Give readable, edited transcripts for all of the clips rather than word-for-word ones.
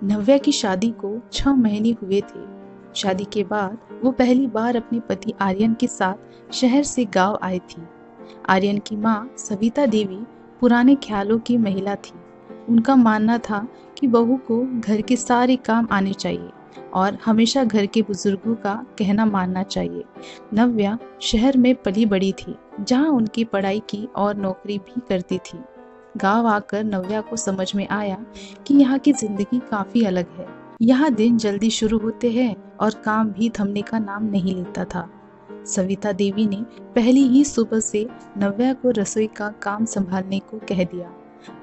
नव्या की शादी को 6 महीने हुए थे। शादी के बाद वो पहली बार अपने पति आर्यन के साथ शहर से गांव आई थी। आर्यन की माँ सविता देवी पुराने ख्यालों की महिला थी। उनका मानना था कि बहू को घर के सारे काम आने चाहिए और हमेशा घर के बुजुर्गों का कहना मानना चाहिए। नव्या शहर में पली बड़ी थी, जहाँ उनकी पढ़ाई की और नौकरी भी करती थी। गांव आकर नव्या को समझ में आया कि यहाँ की जिंदगी काफी अलग है। यहाँ दिन जल्दी शुरू होते हैं और काम भी थमने का नाम नहीं लेता था। सविता देवी ने पहली ही सुबह से नव्या को रसोई का काम संभालने को कह दिया।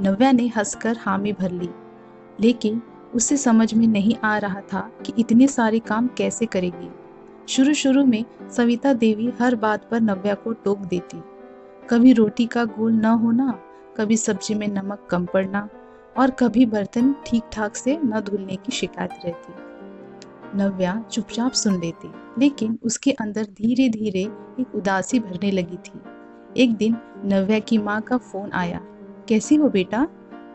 नव्या ने हंसकर हामी भर ली, लेकिन उसे समझ में नहीं आ रहा था कि इतने सारे काम कैसे करेगी। शुरू शुरू में सविता देवी हर बात पर नव्या को टोक देती। कभी रोटी का गोल न होना, कभी सब्जी में नमक कम पड़ना और कभी बर्तन ठीक ठाक से न धुलने की शिकायत रहती। नव्या चुपचाप सुन लेती, लेकिन उसके अंदर धीरे धीरे एक उदासी भरने लगी थी। एक दिन नव्या की माँ का फोन आया। कैसी हो बेटा?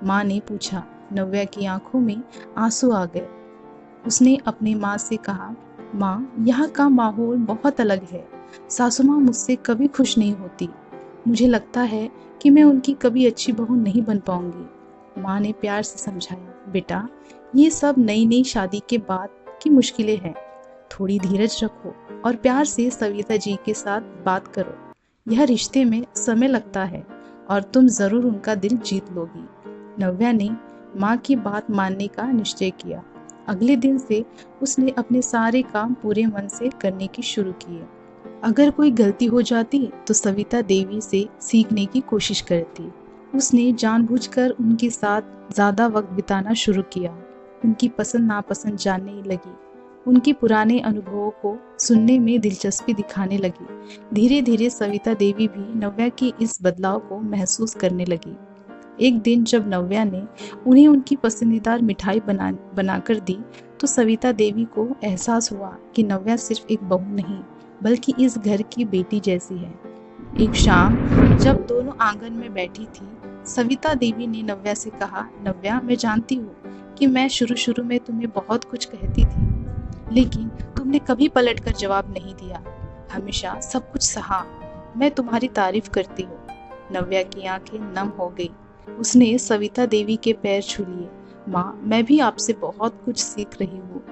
माँ ने पूछा। नव्या की आंखों में आंसू आ गए। उसने अपनी माँ से कहा, माँ, यहाँ का माहौल बहुत अलग है। सासू माँ मुझसे कभी खुश नहीं होती। मुझे लगता है कि मैं उनकी कभी अच्छी बहू नहीं बन पाऊंगी। माँ ने प्यार से समझाया, बेटा, ये सब नई नई शादी के बाद की मुश्किलें हैं। थोड़ी धीरज रखो और प्यार से सविता जी के साथ बात करो। यह रिश्ते में समय लगता है और तुम जरूर उनका दिल जीत लोगी। नव्या ने माँ की बात मानने का निश्चय किया। अगले दिन से उसने अपने सारे काम पूरे मन से करने की शुरू किए। अगर कोई गलती हो जाती तो सविता देवी से सीखने की कोशिश करती। उसने जानबूझकर उनके साथ ज्यादा वक्त बिताना शुरू किया। उनकी पसंद नापसंद जानने लगी। उनके पुराने अनुभवों को सुनने में दिलचस्पी दिखाने लगी। धीरे धीरे सविता देवी भी नव्या के इस बदलाव को महसूस करने लगी। एक दिन जब नव्या ने उन्हें उनकी पसंदीदा मिठाई बनाकर दी, तो सविता देवी को एहसास हुआ कि नव्या सिर्फ एक बहू नहीं, बल्कि इस घर की बेटी जैसी है। एक शाम जब दोनों आंगन में बैठी थी, सविता देवी ने नव्या से कहा, नव्या, मैं जानती हूँ कि मैं शुरू में तुम्हें बहुत कुछ कहती थी, लेकिन तुमने कभी पलटकर जवाब नहीं दिया। हमेशा सब कुछ सहा। मैं तुम्हारी तारीफ करती हूँ। नव्या की आंखें नम हो गई। उसने सविता देवी के पैर छू लिए। माँ, मैं भी आपसे बहुत कुछ सीख रही हूँ।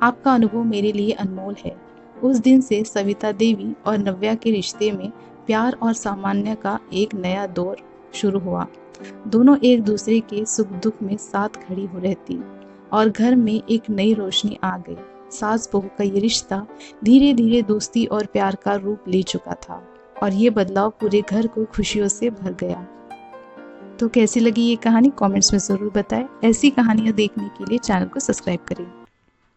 आपका अनुभव मेरे लिए अनमोल है। उस दिन से सविता देवी और नव्या के रिश्ते में प्यार और सामान्य का एक नया दौर शुरू हुआ। दोनों एक दूसरे के सुख दुख में साथ खड़ी हो रहती और घर में एक नई रोशनी आ गई। सास बहू का ये रिश्ता धीरे धीरे दोस्ती और प्यार का रूप ले चुका था और ये बदलाव पूरे घर को खुशियों से भर गया। तो कैसी लगी ये कहानी कमेंट्स में ज़रूर बताएं। ऐसी कहानियाँ देखने के लिए चैनल को सब्सक्राइब करें।